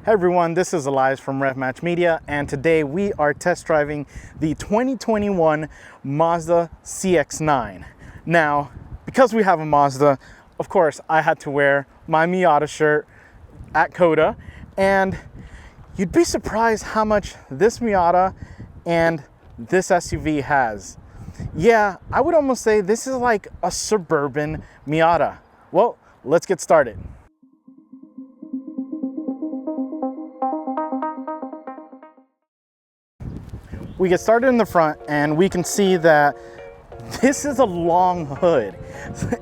Hey everyone, this is Elias from RevMatch Media, and today we are test driving the 2021 Mazda CX-9. Now, because we have a Mazda, of course, I had to wear my Miata shirt at COTA, and you'd be surprised how much this Miata and this SUV has. Yeah, I would almost say this is like a Suburban Miata. Well, let's get started. We get started in the front and we can see that this is a long hood.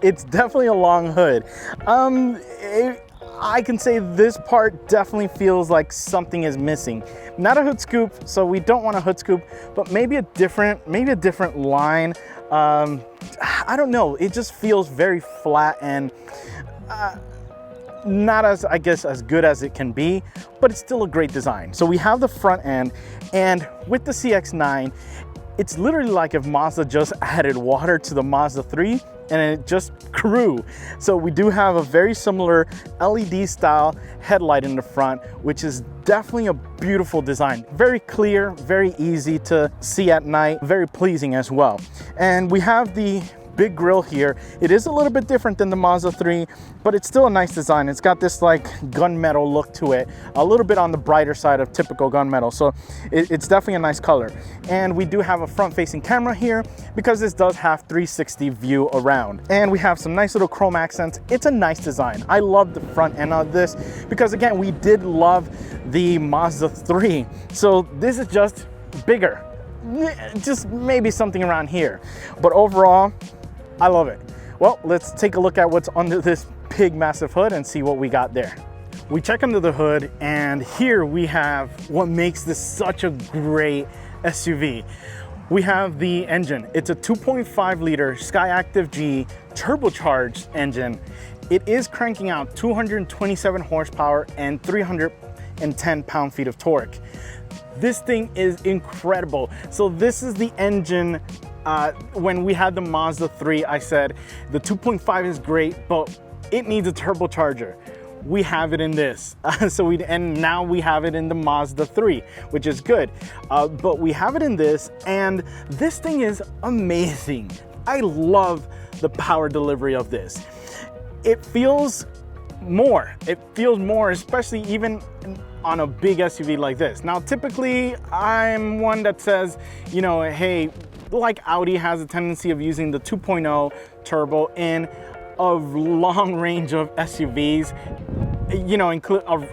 It's definitely a long hood. I can say this part definitely feels like something is missing. Not a hood scoop, so we don't want a hood scoop, but maybe a different line. I don't know, it just feels very flat and not as, I guess, as good as it can be, but it's still a great design. So we have the front end, and with the CX-9, it's literally like if Mazda just added water to the Mazda 3 and it just grew. So we do have a very similar LED style headlight in the front, which is definitely a beautiful design. Very clear, very easy to see at night, very pleasing as well. And we have the big grille here. It is a little bit different than the Mazda 3, but it's still a nice design. It's got this like gunmetal look to it, a little bit on the brighter side of typical gunmetal. So it's definitely a nice color. And we do have a front-facing camera here because this does have 360 view around. And we have some nice little chrome accents. It's a nice design. I love the front end of this because, again, we did love the Mazda 3. So this is just bigger. Just maybe something around here. But overall, I love it. Well, let's take a look at what's under this big, massive hood and see what we got there. We check under the hood, and here we have what makes this such a great SUV. We have the engine. It's a 2.5 liter Skyactiv G turbocharged engine. It is cranking out 227 horsepower and 310 pound-feet of torque. This thing is incredible. So this is the engine. When we had the Mazda 3, I said the 2.5 is great, but it needs a turbocharger. We have it in this. And now we have it in the Mazda 3, which is good. But we have it in this, and this thing is amazing. I love the power delivery of this. It feels more. It feels more, especially even on a big SUV like this. Now, typically, I'm one that says, you know, hey, like Audi has a tendency of using the 2.0 turbo in a long range of SUVs, you know,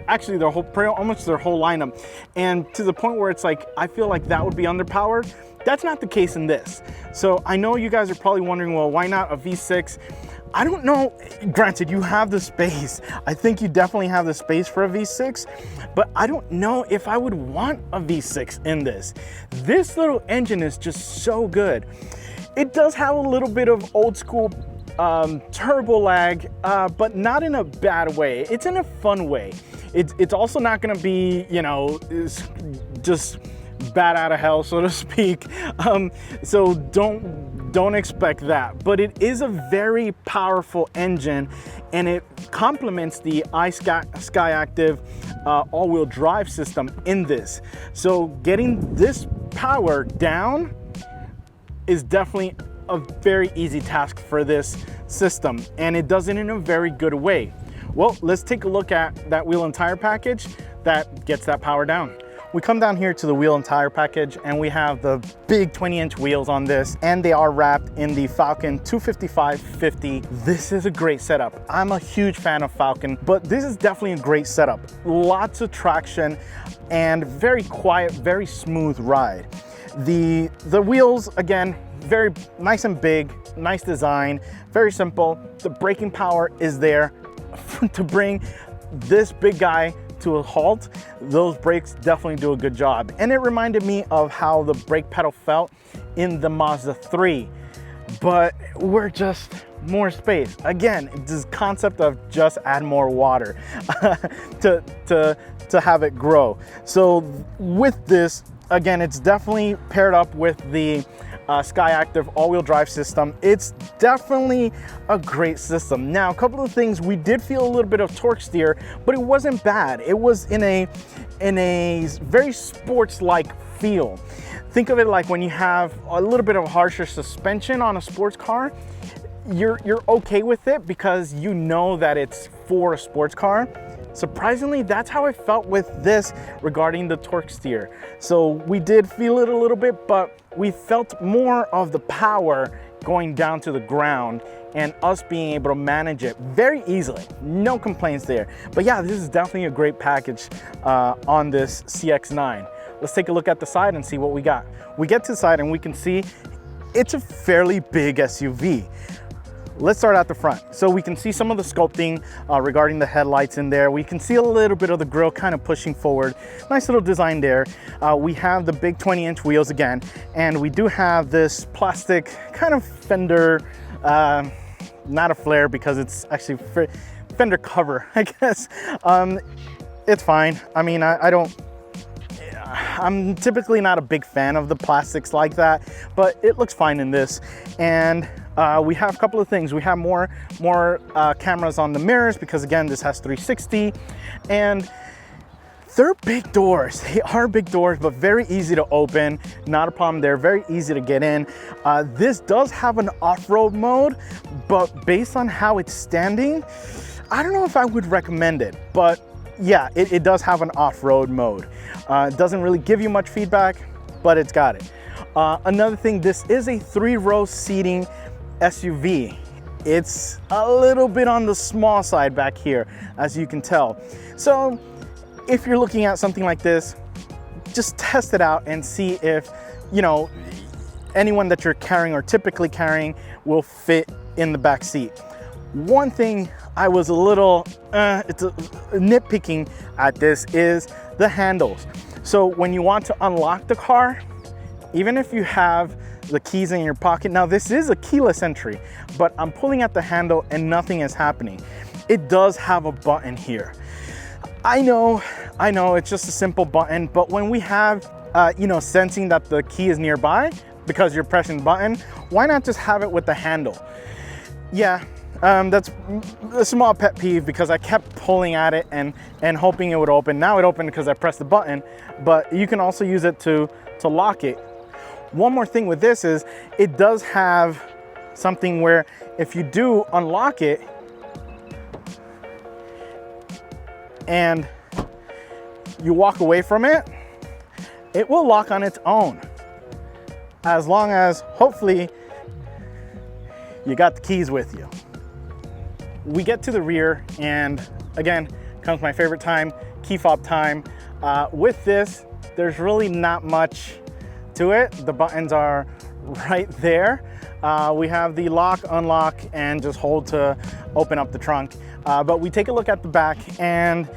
actually their whole, almost their whole lineup. And to the point where it's like, I feel like that would be underpowered. That's not the case in this. So I know you guys are probably wondering, well, why not a V6? I don't know, granted, you have the space. I think you definitely have the space for a V6, but I don't know if I would want a V6 in this. This little engine is just so good. It does have a little bit of old school turbo lag, but not in a bad way. It's in a fun way. It's also not gonna be, you know, just bat out of hell, so to speak. So don't expect that, but it is a very powerful engine, and it complements the Skyactiv all-wheel drive system in this. So getting this power down is definitely a very easy task for this system, and it does it in a very good way. Well, let's take a look at that wheel and tire package that gets that power down. We come down here to the wheel and tire package, and we have the big 20-inch wheels on this, and they are wrapped in the Falcon 255/50. This is a great setup. I'm a huge fan of Falcon, but this is definitely a great setup. Lots of traction and very quiet, very smooth ride. The wheels, again, very nice and big, nice design, very simple. The braking power is there to bring this big guy to a halt. Those brakes definitely do a good job. And it reminded me of how the brake pedal felt in the Mazda 3, but we're just more space. Again, this concept of just add more water to have it grow. So with this, again, it's definitely paired up with the Sky Active all-wheel drive system. It's definitely a great system. Now, a couple of things, we did feel a little bit of torque steer, but it wasn't bad. It was in a very sports-like feel. Think of it like when you have a little bit of harsher suspension on a sports car, you're okay with it because you know that it's for a sports car. Surprisingly, that's how I felt with this regarding the torque steer. So we did feel it a little bit, but we felt more of the power going down to the ground and us being able to manage it very easily. No complaints there. But yeah, this is definitely a great package on this CX-9. Let's take a look at the side and see what we got. We get to the side and we can see it's a fairly big SUV. Let's start at the front. So we can see some of the sculpting regarding the headlights in there. We can see a little bit of the grille kind of pushing forward. Nice little design there. We have the big 20-inch wheels again, and we do have this plastic kind of fender, not a flare because it's actually fender cover, I guess. It's fine. I mean, I'm typically not a big fan of the plastics like that, but it looks fine in this. And we have a couple of things. We have more cameras on the mirrors because again, this has 360, and they're big doors. They are big doors, but very easy to open. Not a problem there, very easy to get in. This does have an off-road mode, but based on how it's standing, I don't know if I would recommend it, but yeah, it does have an off-road mode. It doesn't really give you much feedback, but it's got it. Another thing, this is a 3-row seating SUV. It's a little bit on the small side back here, as you can tell. So if you're looking at something like this, just test it out and see if, you know, anyone that you're carrying or typically carrying will fit in the back seat. One thing I was a little nitpicking at this is the handles. So when you want to unlock the car, even if you have the keys in your pocket, now this is a keyless entry, but I'm pulling at the handle and nothing is happening. It does have a button here. I know, it's just a simple button, but when we have, you know, sensing that the key is nearby because you're pressing the button, why not just have it with the handle? Yeah, that's a small pet peeve because I kept pulling at it and hoping it would open. Now it opened because I pressed the button, but you can also use it to lock it. One more thing with this is it does have something where if you do unlock it and you walk away from it, it will lock on its own, as long as hopefully you got the keys with you. We get to the rear and again comes my favorite time, key fob time. With this, there's really not much to it. The buttons are right there. We have the lock, unlock, and just hold to open up the trunk. But we take a look at the back and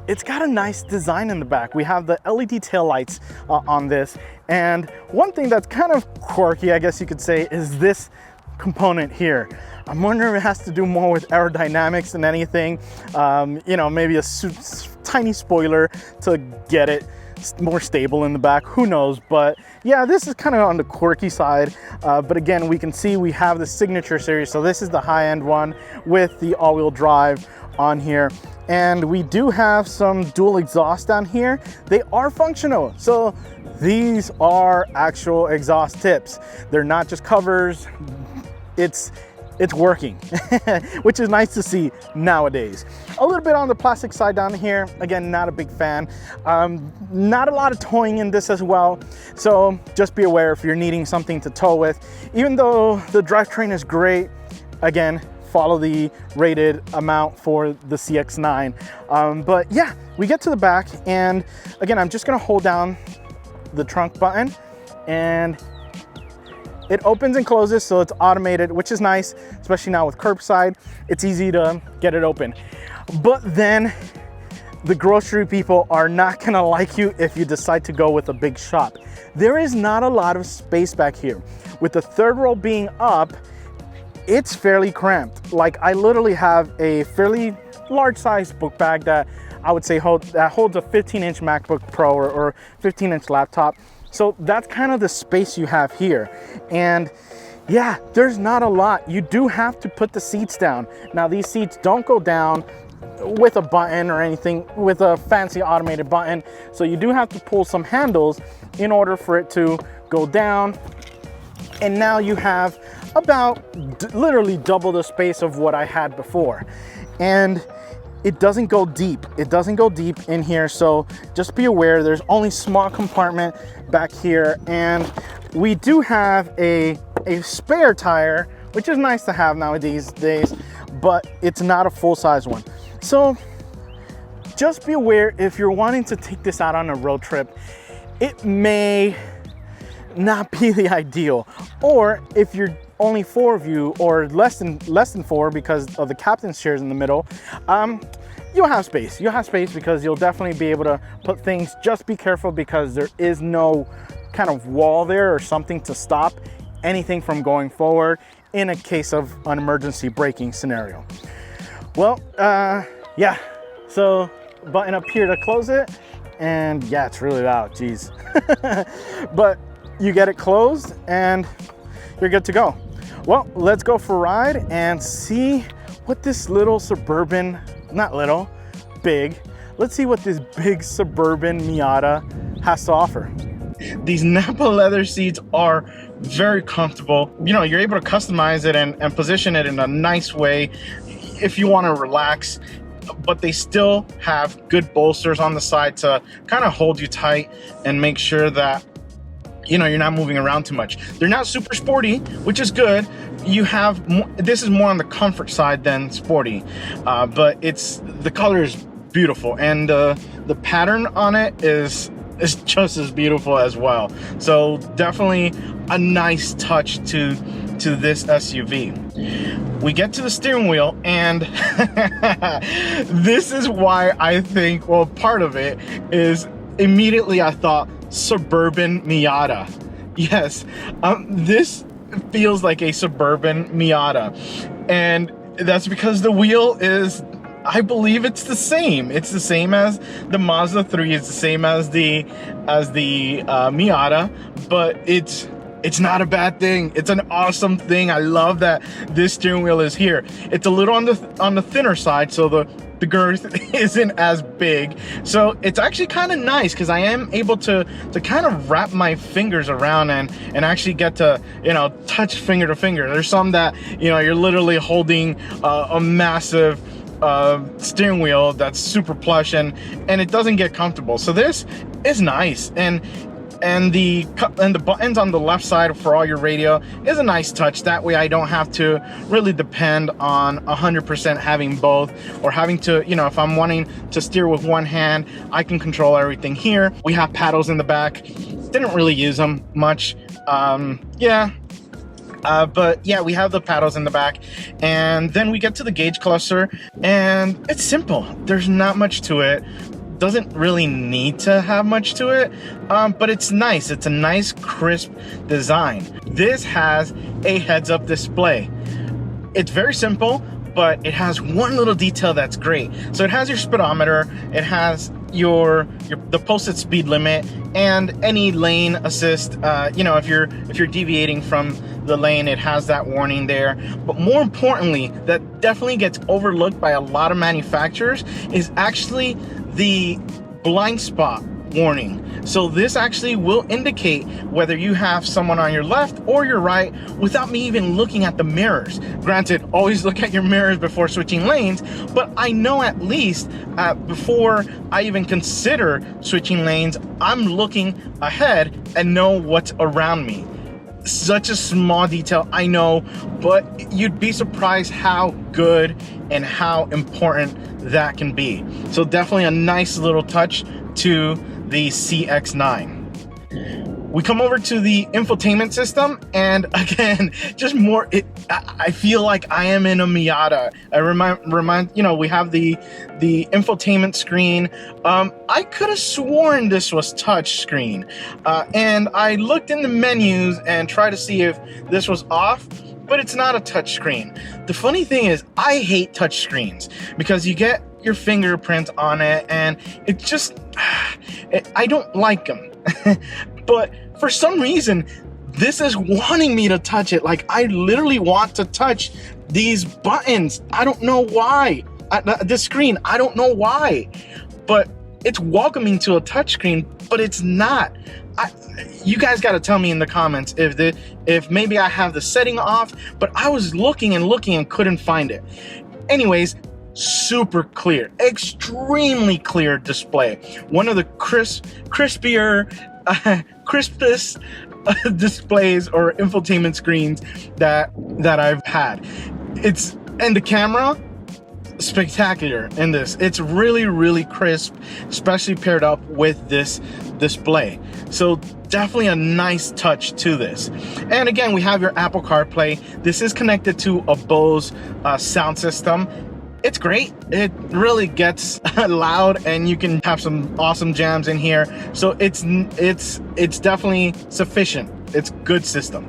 it's got a nice design in the back. We have the LED taillights on this. And one thing that's kind of quirky, I guess you could say, is this component here. I'm wondering if it has to do more with aerodynamics than anything. You know, maybe a tiny spoiler to get it more stable in the back, who knows. But yeah, this is kind of on the quirky side, but again, we can see we have the Signature series, so this is the high-end one with the all-wheel drive on here, and we do have some dual exhaust down here. They are functional, so these are actual exhaust tips. They're not just covers. It's working, which is nice to see nowadays. A little bit on the plastic side down here. Again, not a big fan. Not a lot of towing in this as well. So just be aware if you're needing something to tow with. Even though the drivetrain is great, again, follow the rated amount for the CX-9. But yeah, we get to the back and again, I'm just gonna hold down the trunk button and it opens and closes, so it's automated, which is nice, especially now with curbside. It's easy to get it open. But then the grocery people are not gonna like you if you decide to go with a big shop. There is not a lot of space back here. With the third row being up, it's fairly cramped. Like I literally have a fairly large size book bag that I would say holds a 15-inch MacBook Pro or 15-inch laptop. So that's kind of the space you have here. And yeah, there's not a lot. You do have to put the seats down. Now these seats don't go down with a button or anything, with a fancy automated button. So you do have to pull some handles in order for it to go down. And now you have about literally double the space of what I had before. And it doesn't go deep. It doesn't go deep in here. So just be aware, there's only small compartment back here. And we do have a spare tire, which is nice to have nowadays, but it's not a full-size one. So just be aware, if you're wanting to take this out on a road trip, it may not be the ideal. Or if you're only 4 of you, or less than 4 because of the captain's chairs in the middle, you'll have space. You'll have space because you'll definitely be able to put things. Just be careful because there is no kind of wall there or something to stop anything from going forward in a case of an emergency braking scenario. Well, yeah, so button up here to close it, and yeah, it's really loud, geez. But you get it closed and you're good to go. Well, let's go for a ride and see what this little Suburban, not little, big, let's see what this big Suburban Miata has to offer. These Napa leather seats are very comfortable. You know, you're able to customize it and position it in a nice way if you want to relax, but they still have good bolsters on the side to kind of hold you tight and make sure that, you know, you're not moving around too much. They're not super sporty, which is good. You have more, this is more on the comfort side than sporty, but the color is beautiful, and the pattern on it is just as beautiful as well. So definitely a nice touch to this SUV. We get to the steering wheel, and this is why I think, well, part of it is immediately I thought Suburban Miata. Yes, this feels like a Suburban Miata, and that's because the wheel is, I believe it's the same. It's the same as the Mazda 3. It's the same as the Miata, but it's not a bad thing. It's an awesome thing. I love that this steering wheel is here. It's a little on the thinner side, so the girth isn't as big. So it's actually kind of nice because I am able to kind of wrap my fingers around and actually get to, you know, touch finger to finger. There's some that, you know, you're literally holding a massive steering wheel that's super plush and it doesn't get comfortable. So this is nice, and the buttons on the left side for all your radio is a nice touch. That way I don't have to really depend on 100% having both, or having to, you know, if I'm wanting to steer with one hand, I can control everything here. We have paddles in the back. Didn't really use them much. Yeah. But yeah, we have the paddles in the back, and then we get to the gauge cluster, and it's simple. There's not much to it. Doesn't really need to have much to it, but it's nice. It's a nice crisp design. This has a heads-up display. It's very simple, but it has one little detail that's great. So it has your speedometer, it has the posted speed limit, and any lane assist. You know, if you're deviating from the lane, it has that warning there. But more importantly, that definitely gets overlooked by a lot of manufacturers, is actually the blind spot warning. So this actually will indicate whether you have someone on your left or your right without me even looking at the mirrors. Granted, always look at your mirrors before switching lanes, but I know at least before I even consider switching lanes, I'm looking ahead and know what's around me. Such a small detail, I know, but you'd be surprised how good and how important that can be. So definitely a nice little touch to the CX-9. We come over to the infotainment system, and again, just more, I feel like I am in a Miata. I remind, you know, we have the infotainment screen. I could have sworn this was touch screen, and I looked in the menus and tried to see if this was off, but it's not a touch screen. The funny thing is, I hate touch screens because you get your fingerprint on it, and it just, I don't like them. But for some reason, this is wanting me to touch it. Like, I literally want to touch these buttons. I don't know why. This screen, I don't know why. But it's welcoming to a touchscreen, but it's not. You guys got to tell me in the comments if maybe I have the setting off, but I was looking and couldn't find it. Anyways, super clear, extremely clear display. One of the crispest displays or infotainment screens that I've had. And the camera, spectacular in this. It's really crisp, especially paired up with this display. So definitely a nice touch to this. And again, we have your Apple CarPlay. This is connected to a Bose sound system. It's great. It really gets loud, and you can have some awesome jams in here. So it's definitely sufficient. It's good system.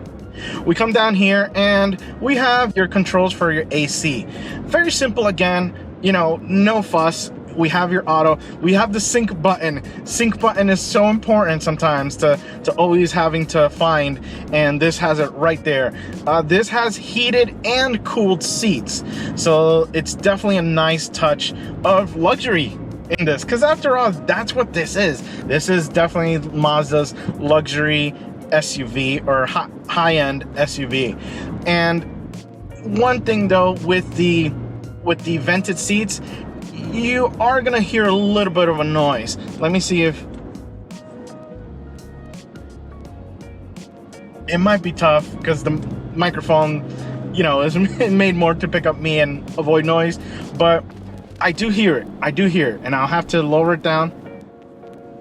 We come down here and we have your controls for your AC. Very simple again, you know, no fuss. We have your auto. We have the sync button. Sync button is so important sometimes to always having to find, and this has it right there. This has heated and cooled seats, so it's definitely a nice touch of luxury in this, because after all, that's what this is. This is definitely Mazda's luxury SUV, or high-end SUV. And one thing though, with the vented seats, you are gonna hear a little bit of a noise. Let me see if it might be tough, because the microphone, you know, is made more to pick up me and avoid noise, but I do hear it. And I'll have to lower it down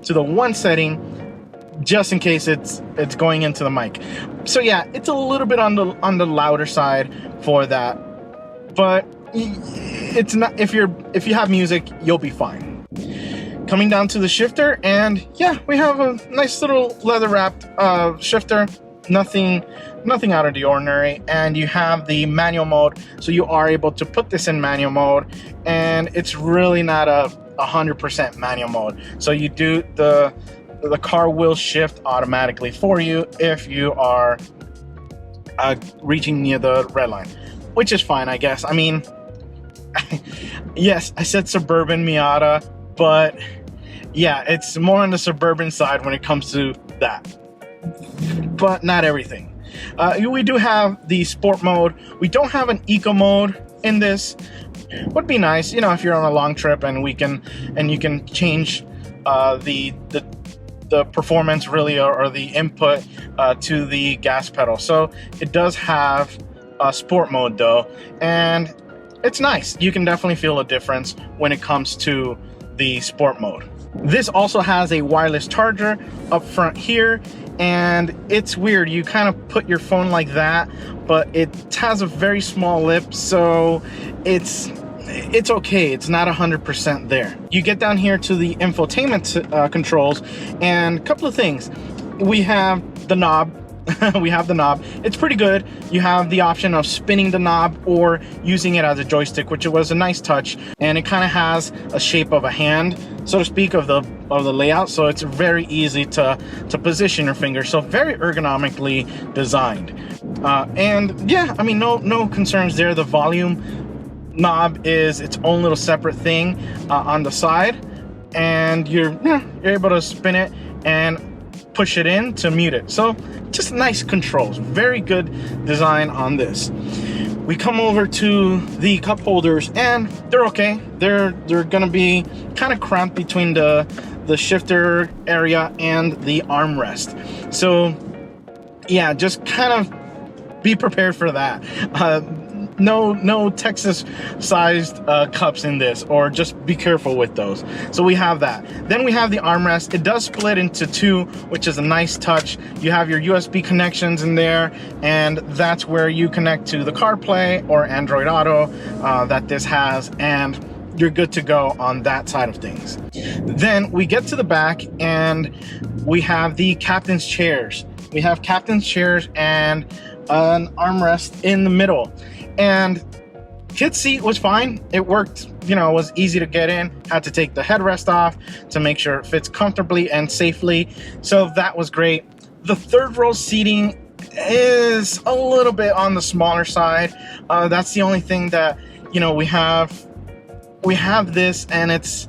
to the one setting just in case it's going into the mic. So yeah, it's a little bit on the louder side for that, but it's not. If you have music, you'll be fine. Coming down to the shifter, and yeah, we have a nice little leather wrapped shifter. Nothing out of the ordinary. And you have the manual mode, so you are able to put this in manual mode, and it's really not a 100% manual mode. So you do the car will shift automatically for you if you are reaching near the red line, which is fine, I guess. I mean, yes, I said Suburban Miata, but yeah, it's more on the Suburban side when it comes to that, but not everything. We do have the sport mode. We don't have an eco mode in this. Would be nice, you know, if you're on a long trip and you can change the performance really, or the input to the gas pedal. So it does have a sport mode though, and it's nice. You can definitely feel a difference when it comes to the sport mode. This also has a wireless charger up front here, and it's weird. You kind of put your phone like that, but it has a very small lip, so it's okay. It's not 100% there. You get down here to the infotainment controls, and a couple of things. We have the knob. We have the knob. It's pretty good. You have the option of spinning the knob or using it as a joystick, which was a nice touch, and it kind of has a shape of a hand, so to speak, of the layout, so it's very easy to position your finger. So very ergonomically designed. And yeah, I mean, no concerns there. The volume knob is its own little separate thing on the side, and you're able to spin it and push it in to mute it. So just nice controls, very good design on this. We come over to the cup holders, and they're okay. They're gonna be kind of cramped between the shifter area and the armrest. So yeah, just kind of be prepared for that. No Texas sized cups in this, or just be careful with those. So we have that. Then we have the armrest. It does split into two, which is a nice touch. You have your USB connections in there, and that's where you connect to the CarPlay or Android Auto that this has, and you're good to go on that side of things. Then we get to the back, and we have the captain's chairs. We have captain's chairs and an armrest in the middle. And kid's seat was fine. It worked, you know, it was easy to get in. Had to take the headrest off to make sure it fits comfortably and safely. So that was great. The third row seating is a little bit on the smaller side. That's the only thing that, you know, we have this, and it's,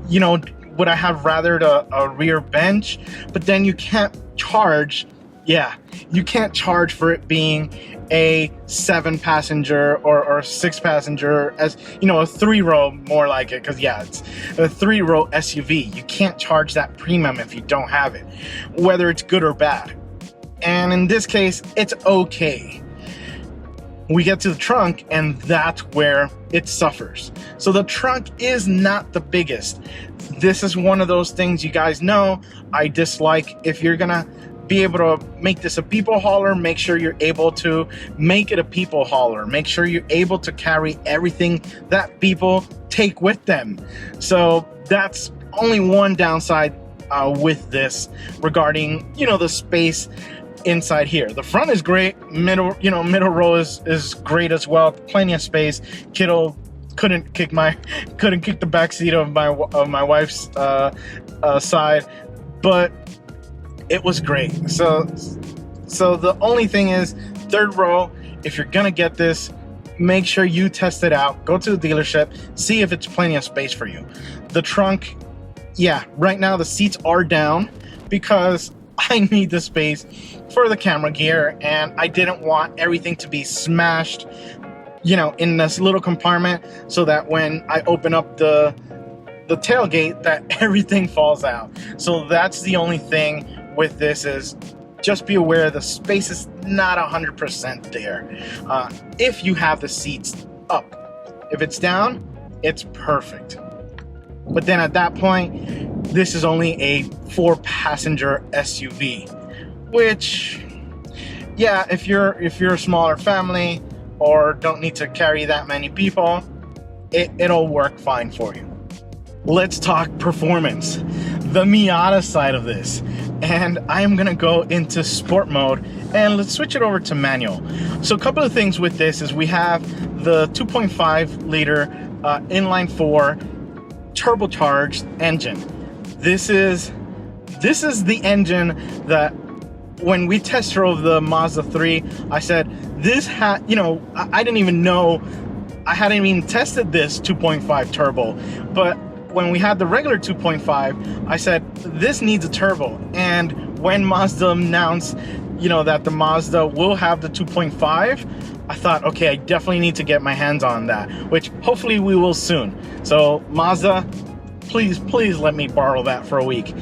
you know, would I have rathered a rear bench? But then you can't charge. Yeah, you can't charge for it being a 7-passenger or 6-passenger, as you know, a 3-row more like it, because yeah, it's a 3-row SUV. You can't charge that premium if you don't have it, whether it's good or bad. And in this case, it's okay. We get to the trunk, and that's where it suffers. So the trunk is not the biggest. This is one of those things, you guys know, I dislike. If you're gonna be able to make this a people hauler, make sure you're able to make it a people hauler. Make sure you're able to carry everything that people take with them. So that's only one downside with this regarding, you know, the space inside here. The front is great. Middle row is great as well. Plenty of space. Kiddo couldn't kick the back seat of my wife's side, but it was great. So the only thing is, third row, if you're gonna get this, make sure you test it out. Go to the dealership, see if it's plenty of space for you. The trunk, yeah, right now the seats are down because I need the space for the camera gear, and I didn't want everything to be smashed, you know, in this little compartment, so that when I open up the tailgate, that everything falls out. So that's the only thing with this, is just be aware the space is not 100% there. If you have the seats up, if it's down, it's perfect. But then at that point, this is only a 4-passenger SUV, which, yeah, if you're a smaller family or don't need to carry that many people, it'll work fine for you. Let's talk performance, the Miata side of this. And I'm gonna go into sport mode, and let's switch it over to manual. So a couple of things with this is we have the 2.5 liter inline 4 turbocharged engine. This is the engine that when we test drove the Mazda 3, I said this had, you know, I didn't even know, I hadn't even tested this 2.5 turbo, but when we had the regular 2.5, I said this needs a turbo. And when Mazda announced, you know, that the Mazda will have the 2.5, I thought, okay, I definitely need to get my hands on that, which hopefully we will soon. So Mazda, please let me borrow that for a week.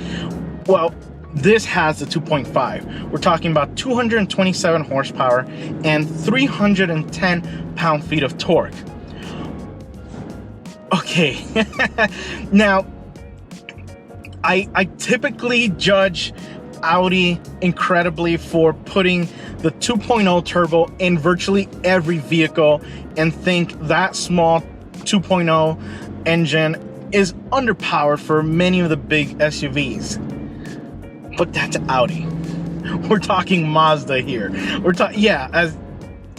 Well, this has the 2.5. We're talking about 227 horsepower and 310 pound-feet of torque. Okay, now I typically judge Audi incredibly for putting the 2.0 turbo in virtually every vehicle, and think that small 2.0 engine is underpowered for many of the big SUVs. But that's Audi. We're talking Mazda here.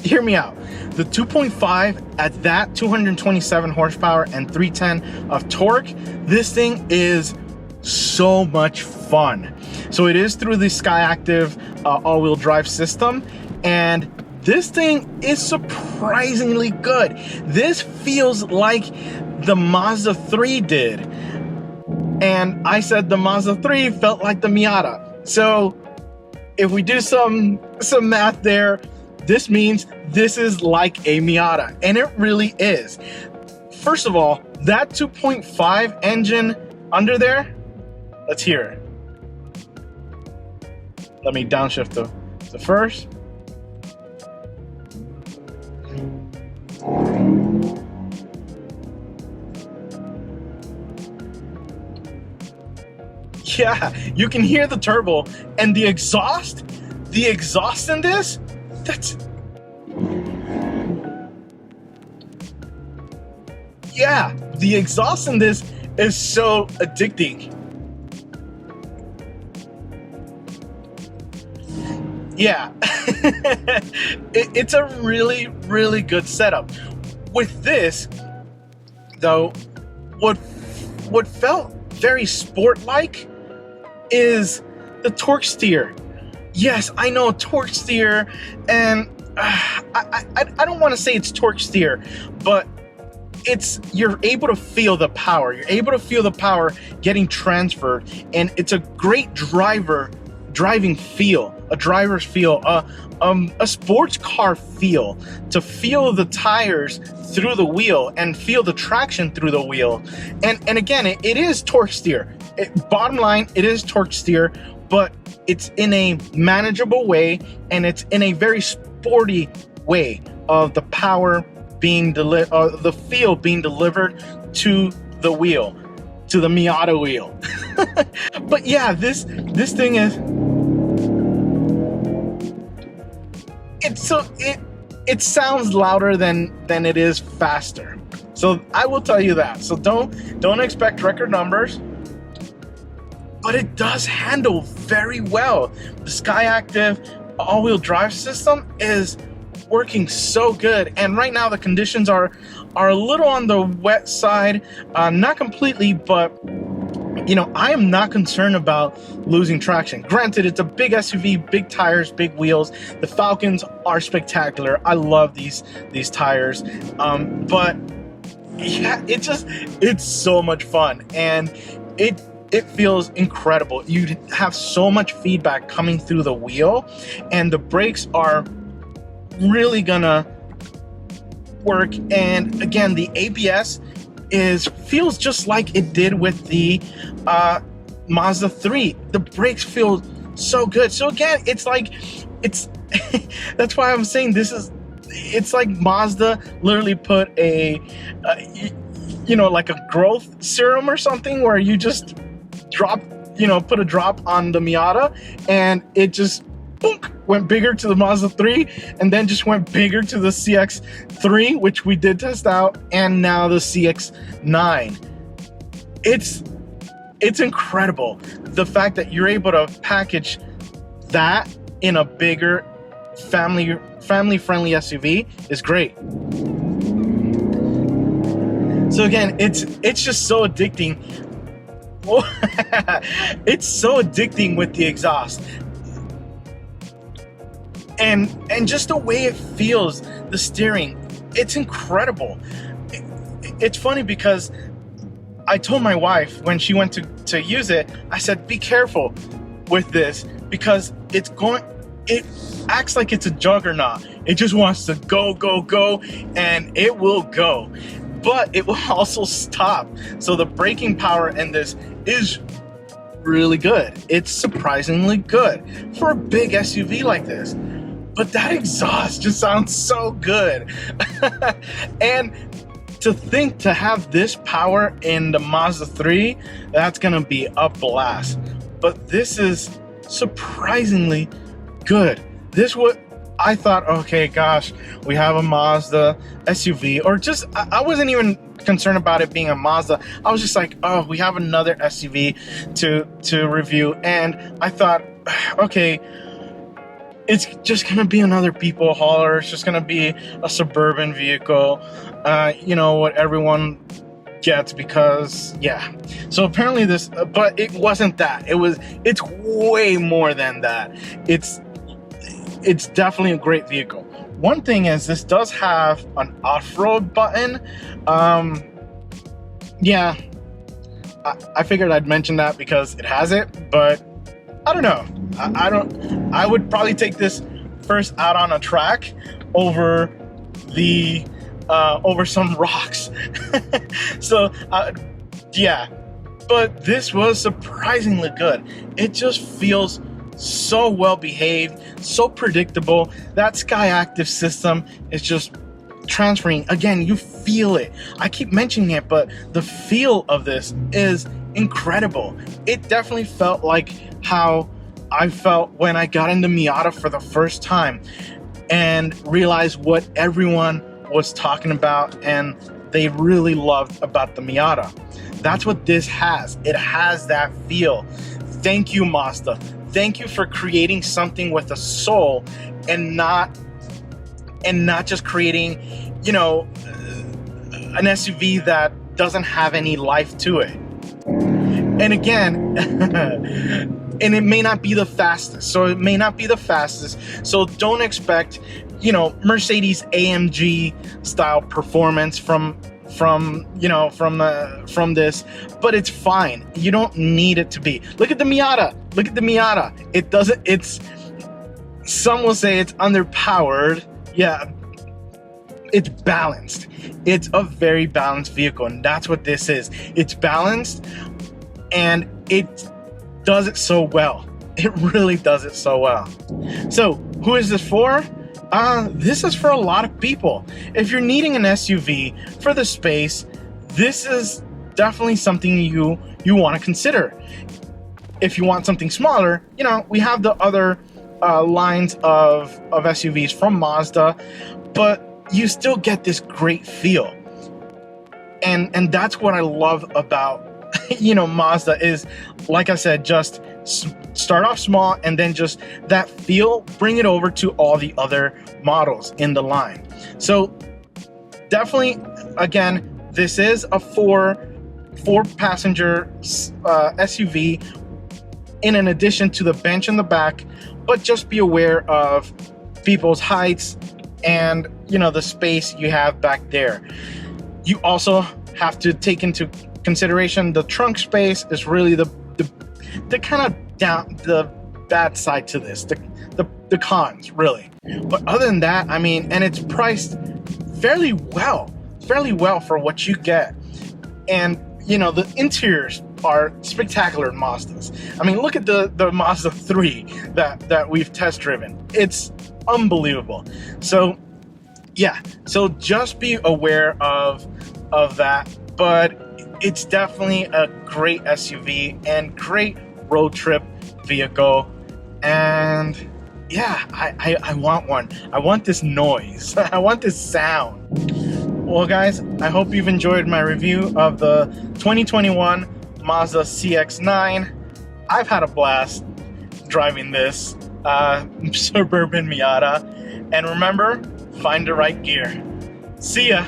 Hear me out. The 2.5 at that 227 horsepower and 310 of torque, this thing is so much fun. So it is through the Skyactiv all-wheel drive system, and this thing is surprisingly good. This feels like the Mazda 3 did, and I said the Mazda 3 felt like the Miata. So if we do some math there, this means this is like a Miata, and it really is. First of all, that 2.5 engine under there, let's hear it. Let me downshift the first. Yeah, you can hear the turbo, and the exhaust in this, the exhaust in this is so addicting. Yeah, it's a really, really good setup. With this, though, what felt very sport-like is the torque steer. Yes, I know, torque steer, and I don't want to say it's torque steer, but you're able to feel the power. You're able to feel the power getting transferred, and it's a great driving feel, a driver's feel, a sports car feel, to feel the tires through the wheel and feel the traction through the wheel. And again, it is torque steer. Bottom line, it is torque steer, but it's in a manageable way, and it's in a very sporty way of the power being delivered, the feel being delivered to the wheel, to the Miata wheel. But yeah, this thing is, it sounds louder than it is faster. So I will tell you that. So don't expect record numbers, but it does handle very well. The Skyactiv all-wheel drive system is working so good, and right now the conditions are a little on the wet side, not completely, but you know, I am not concerned about losing traction. Granted, it's a big SUV, big tires, big wheels. The Falcons are spectacular. I love these tires, but yeah, it's so much fun, and it feels incredible. You have so much feedback coming through the wheel, and the brakes are really gonna work. And again, the ABS feels just like it did with the Mazda 3. The brakes feel so good. So again, it's that's why I'm saying it's like Mazda literally put a like a growth serum or something, where you just put a drop on the Miata, and it just went bigger to the Mazda 3, and then just went bigger to the CX-3, which we did test out, and now the CX-9. It's incredible. The fact that you're able to package that in a bigger family-friendly SUV is great. So again, it's just so addicting. It's so addicting with the exhaust. And just the way it feels, the steering, it's incredible. It's funny because I told my wife when she went to use it, I said, be careful with this, because it acts like it's a juggernaut. It just wants to go, go, go, and it will go. But it will also stop. So the braking power in this is really good. It's surprisingly good for a big SUV like this. But that exhaust just sounds so good. And to think to have this power in the Mazda 3, that's gonna be a blast. But this is surprisingly good. This what I thought, okay, gosh, we have a Mazda SUV, or just, I wasn't even concerned about it being a Mazda. I was just like, oh, we have another SUV to review. And I thought, okay, it's just gonna be another people hauler. It's just gonna be a Suburban vehicle, what everyone gets, because yeah. So apparently but it wasn't that. It's way more than that. It's definitely a great vehicle. One thing is, this does have an off-road button. Yeah, I figured I'd mention that because it has it, but I don't know. I would probably take this first out on a track over some rocks. So yeah, but this was surprisingly good. It just feels so well behaved, so predictable. That Skyactiv system is just transferring. Again, you feel it. I keep mentioning it, but the feel of this is incredible. It definitely felt like how I felt when I got into Miata for the first time and realized what everyone was talking about and they really loved about the Miata. That's what this has. It has that feel. Thank you, Mazda. Thank you for creating something with a soul, and not just creating, an SUV that doesn't have any life to it. And again, and it may not be the fastest. So don't expect, you know, Mercedes AMG style performance from this, but it's fine. You don't need it to be. Look at the Miata. Some will say it's underpowered. Yeah, it's balanced. It's a very balanced vehicle, and that's what this is. It's balanced, and it does it so well. It really does it so well. So who is this for? This is for a lot of people. If you're needing an SUV for the space, this is definitely something you want to consider. If you want something smaller, you know, we have the other lines of SUVs from Mazda, but you still get this great feel. And that's what I love about Mazda is, like I said, just start off small and then just that feel, bring it over to all the other models in the line. So definitely, again, this is a four passenger SUV in an addition to the bench in the back, but just be aware of people's heights and the space you have back there. You also have to take into consideration the trunk space is really the kind of down the bad side to this, the cons really. But other than that, I mean, and it's priced fairly well for what you get. And the interiors are spectacular in Mazdas. I mean, look at the Mazda 3 that we've test driven. It's unbelievable. So yeah, so just be aware of that. But it's definitely a great SUV and great road trip vehicle. And yeah, I want one. I want this noise. I want this sound. Well, guys, I hope you've enjoyed my review of the 2021 Mazda CX-9. I've had a blast driving this Suburban Miata. And remember, find the right gear. See ya.